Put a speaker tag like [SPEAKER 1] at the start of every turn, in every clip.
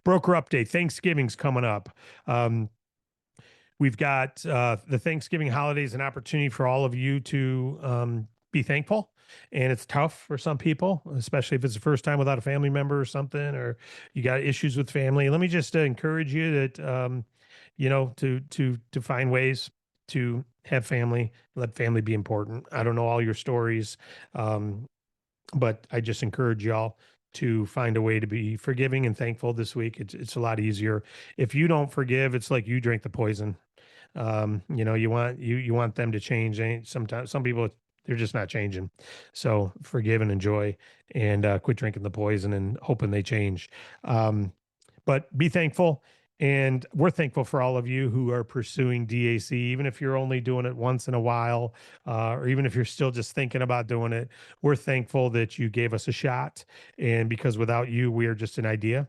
[SPEAKER 1] Broker update. Thanksgiving's coming up. Um, we've got the Thanksgiving holidays, an opportunity for all of you to be thankful. And it's tough for some people, especially if it's the first time without a family member or something, or you got issues with family. Let me just encourage you that to find ways to have family, let family be important. I don't know all your stories, um, but I just encourage y'all to find a way to be forgiving and thankful this week. It's a lot easier. If you don't forgive, it's like you drink the poison. You want them to change. And sometimes some people they're just not changing. So forgive and enjoy, and quit drinking the poison and hoping they change. But be thankful. And we're thankful for all of you who are pursuing DAC, even if you're only doing it once in a while, or even if you're still just thinking about doing it. We're thankful that you gave us a shot. And because without you, we are just an idea.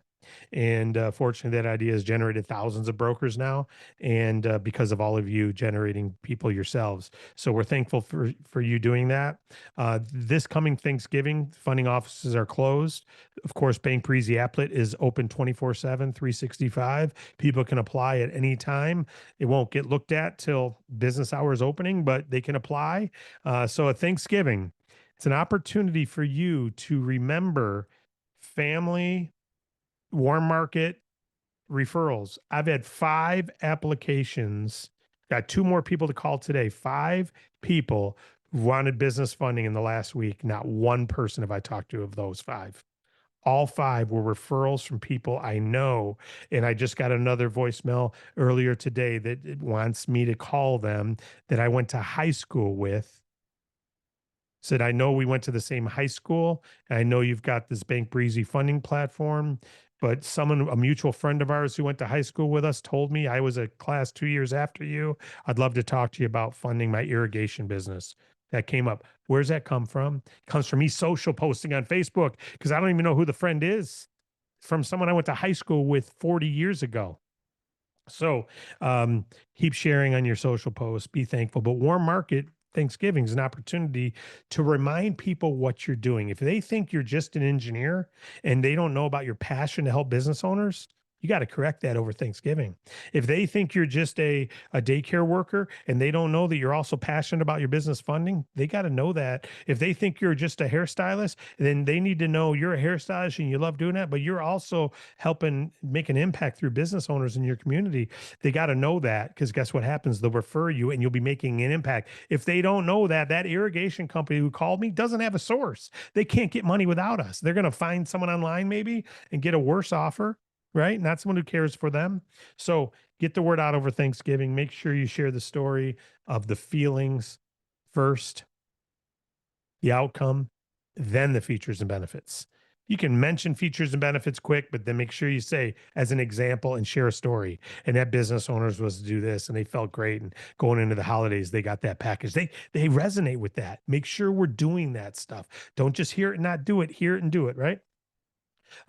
[SPEAKER 1] And fortunately, that idea has generated thousands of brokers now, and because of all of you generating people yourselves. So we're thankful for you doing that. This coming Thanksgiving, funding offices are closed. Of course, Bank Breezy Applet is open 24/7, 365. People can apply at any time. It won't get looked at till business hours opening, but they can apply. So at Thanksgiving, it's an opportunity for you to remember family, warm market referrals. I've had 5 applications, got 2 more people to call today. 5 people who wanted business funding in the last week. Not one person have I talked to of those 5. All 5 were referrals from people I know. And I just got another voicemail earlier today that it wants me to call them that I went to high school with. Said, I know we went to the same high school. And I know you've got this Bank Breezy funding platform, but a mutual friend of ours who went to high school with us told me I was a class 2 years after you. I'd love to talk to you about funding my irrigation business. That came up. Where's that come from? It comes from me social posting on Facebook because I don't even know who the friend is. From someone I went to high school with 40 years ago. So keep sharing on your social posts, be thankful. But warm market Thanksgiving is an opportunity to remind people what you're doing. If they think you're just an engineer and they don't know about your passion to help business owners, you got to correct that over Thanksgiving. If they think you're just a daycare worker and they don't know that you're also passionate about your business funding, they got to know that. If they think you're just a hairstylist, then they need to know you're a hairstylist and you love doing that, but you're also helping make an impact through business owners in your community. They got to know that because guess what happens? They'll refer you and you'll be making an impact. If they don't know that, that irrigation company who called me doesn't have a source. They can't get money without us. They're going to find someone online maybe and get a worse offer, right? Not someone who cares for them. So get the word out over Thanksgiving. Make sure you share the story of the feelings first, the outcome, then the features and benefits. You can mention features and benefits quick, but then make sure you say as an example and share a story. And that business owners was to do this and they felt great. And going into the holidays, they got that package. They resonate with that. Make sure we're doing that stuff. Don't just hear it and not do it. Hear it and do it, right?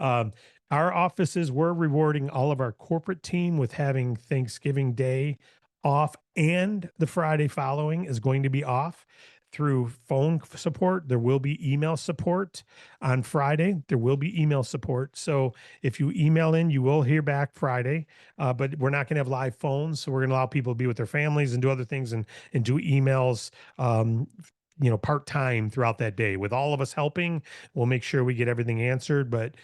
[SPEAKER 1] Um, our offices were rewarding all of our corporate team with having Thanksgiving Day off, and the Friday following is going to be off through phone support. There will be email support on Friday. There will be email support. So if you email in, you will hear back Friday, but we're not going to have live phones. So we're going to allow people to be with their families and do other things and do emails part-time throughout that day. With all of us helping, we'll make sure we get everything answered, but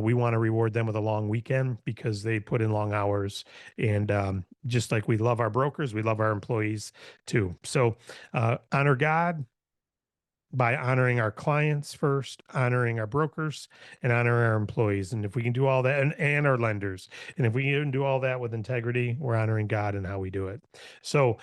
[SPEAKER 1] we want to reward them with a long weekend because they put in long hours. And just like we love our brokers, we love our employees too. So honor God by honoring our clients first, honoring our brokers, and honoring our employees. And if we can do all that, and our lenders, and if we can do all that with integrity, we're honoring God in how we do it. So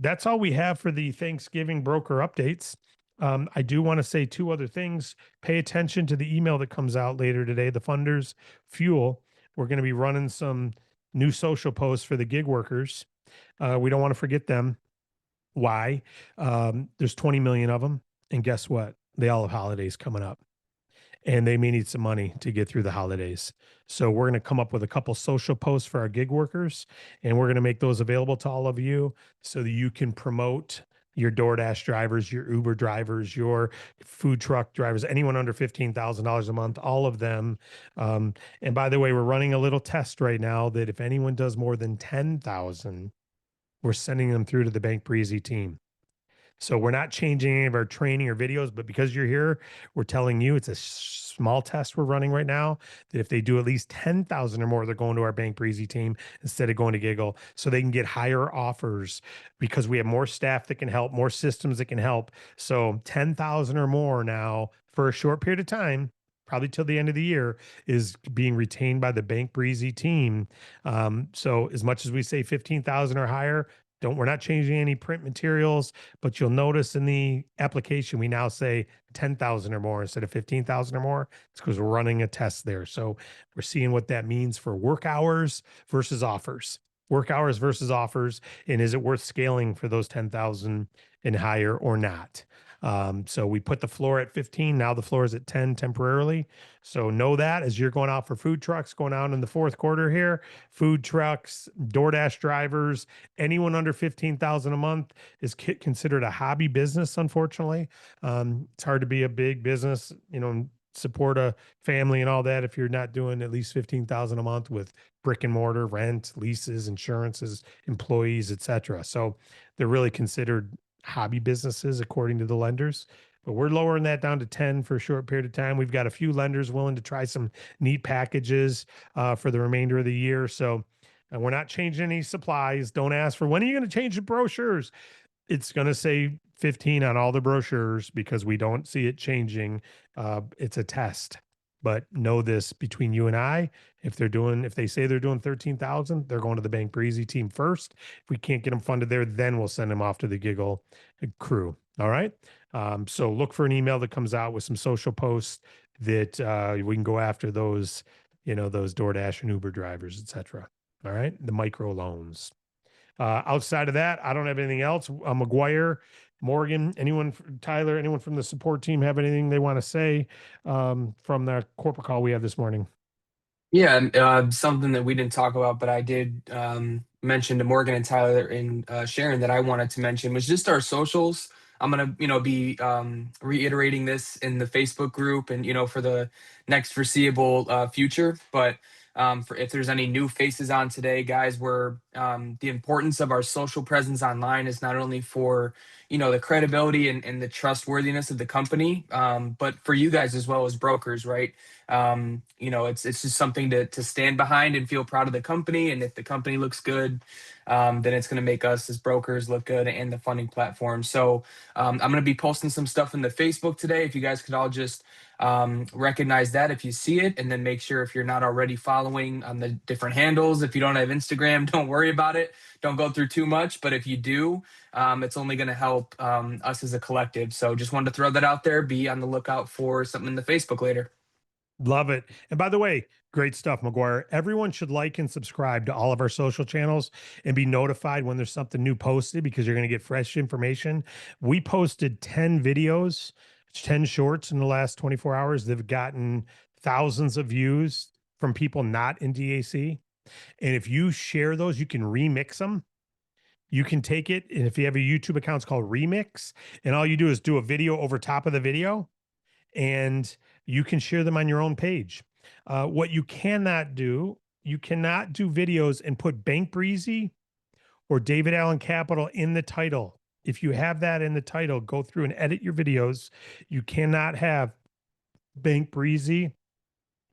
[SPEAKER 1] that's all we have for the Thanksgiving broker updates. I do want to say 2 other things. Pay attention to the email that comes out later today, the Funders Fuel. We're going to be running some new social posts for the gig workers. We don't want to forget them. Why? There's 20 million of them. And guess what? They all have holidays coming up and they may need some money to get through the holidays. So we're going to come up with a couple social posts for our gig workers, and we're going to make those available to all of you so that you can promote your DoorDash drivers, your Uber drivers, your food truck drivers, anyone under $15,000 a month, all of them. Um, and by the way, we're running a little test right now that if anyone does more than 10,000, we're sending them through to the Bank Breezy team. So we're not changing any of our training or videos, but because you're here, we're telling you it's a small test we're running right now that if they do at least 10,000 or more, they're going to our Bank Breezy team instead of going to Giggle so they can get higher offers because we have more staff that can help, more systems that can help. So 10,000 or more now for a short period of time, probably till the end of the year, is being retained by the Bank Breezy team. So as much as we say 15,000 or higher, we're not changing any print materials, but you'll notice in the application, we now say 10,000 or more instead of 15,000 or more. It's because we're running a test there. So we're seeing what that means for work hours versus offers. Work hours versus offers. And is it worth scaling for those 10,000 and higher or not? So we put the floor at 15. Now the floor is at 10 temporarily. So know that as you're going out for food trucks going out in the fourth quarter here, food trucks, DoorDash drivers, anyone under 15,000 a month is considered a hobby business. Unfortunately, it's hard to be a big business, support a family and all that if you're not doing at least 15,000 a month with brick and mortar, rent, leases, insurances, employees, etc. So they're really considered hobby businesses according to the lenders. But we're lowering that down to 10 for a short period of time. We've got a few lenders willing to try some neat packages for the remainder of the year. So and we're not changing any supplies. Don't ask for when are you going to change the brochures? It's going to say 15 on all the brochures because we don't see it changing. It's a test. But know this between you and I, if they say they're doing 13,000, they're going to the Bank Breezy team first. If we can't get them funded there, then we'll send them off to the Giggle crew. All right. So look for an email that comes out with some social posts that we can go after those, those DoorDash and Uber drivers, etc. All right. The micro loans. Outside of that, I don't have anything else. McGuire, Morgan, Tyler, anyone from the support team have anything they want to say from the corporate call we had this morning?
[SPEAKER 2] Yeah, something that we didn't talk about, but I did mention to Morgan and Tyler and Sharon that I wanted to mention was just our socials. I'm gonna, be reiterating this in the Facebook group and for the next foreseeable future. But for if there's any new faces on today, guys, we're the importance of our social presence online is not only for the credibility and the trustworthiness of the company, but for you guys as well as brokers, right? It's just something to stand behind and feel proud of the company. And if the company looks good, then it's going to make us as brokers look good and the funding platform. So I'm going to be posting some stuff in the Facebook today. If you guys could all just recognize that if you see it, and then make sure if you're not already following on the different handles. If you don't have Instagram, don't worry about it. Don't go through too much. But if you do, it's only going to help us as a collective. So just wanted to throw that out there. Be on the lookout for something in the Facebook later.
[SPEAKER 1] Love it. And by the way, great stuff, McGuire. Everyone should like and subscribe to all of our social channels and be notified when there's something new posted because you're going to get fresh information. We posted 10 videos, 10 shorts in the last 24 hours that have gotten thousands of views from people not in DAC. And if you share those, you can remix them. You can take it, and if you have a YouTube account, it's called Remix. And all you do is do a video over top of the video and you can share them on your own page. What you cannot do videos and put Bank Breezy or David Allen Capital in the title. If you have that in the title, go through and edit your videos. You cannot have Bank Breezy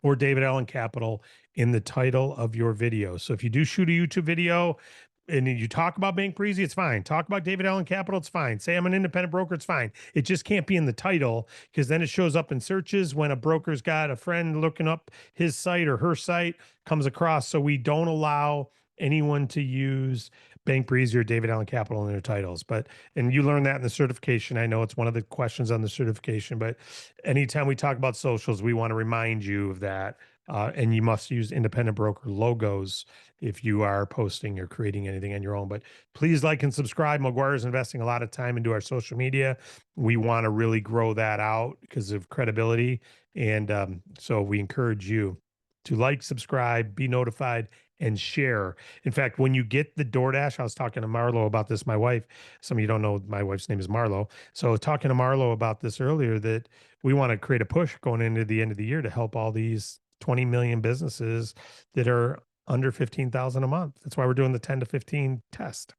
[SPEAKER 1] or David Allen Capital in the title of your video. So if you do shoot a YouTube video and you talk about Bank Breezy, it's fine. Talk about David Allen Capital, it's fine. Say I'm an independent broker, it's fine. It just can't be in the title because then it shows up in searches when a broker's got a friend looking up his site or her site comes across. So we don't allow anyone to use Bank Breezy or David Allen Capital in their titles. And you learn that in the certification. I know it's one of the questions on the certification, but anytime we talk about socials, we want to remind you of that. And you must use independent broker logos if you are posting or creating anything on your own. But please like and subscribe. McGuire is investing a lot of time into our social media. We want to really grow that out because of credibility. And so we encourage you to like, subscribe, be notified and share. In fact, when you get the DoorDash, I was talking to Marlo about this, my wife. Some of you don't know my wife's name is Marlo. So talking to Marlo about this earlier, that we want to create a push going into the end of the year to help all these 20 million businesses that are under 15,000 a month. That's why we're doing the 10 to 15 test,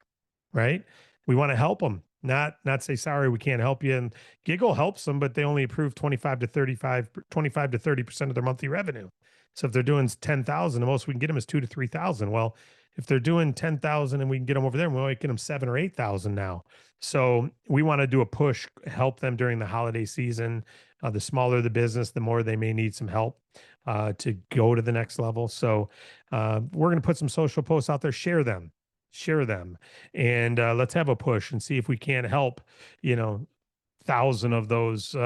[SPEAKER 1] right? We want to help them, not say, sorry, we can't help you. And Giggle helps them, but they only approve 25 to 30% of their monthly revenue. So if they're doing 10,000, the most we can get them is 2 to 3,000. Well, if they're doing 10,000 and we can get them over there, we might get them 7 or 8,000 now. So we want to do a push, help them during the holiday season. The smaller the business, the more they may need some help to go to the next level. So we're going to put some social posts out there, share them, and let's have a push and see if we can't help, 1,000 of those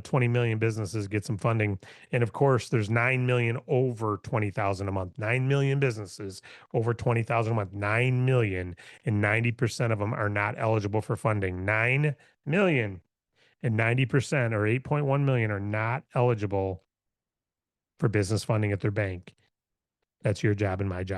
[SPEAKER 1] 20 million businesses get some funding. And of course, there's 9 million over 20,000 a month, 9 million businesses over 20,000 a month, 9 million, and 90% of them are not eligible for funding. 9 million and 90% or 8.1 million are not eligible for business funding at their bank. That's your job and my job.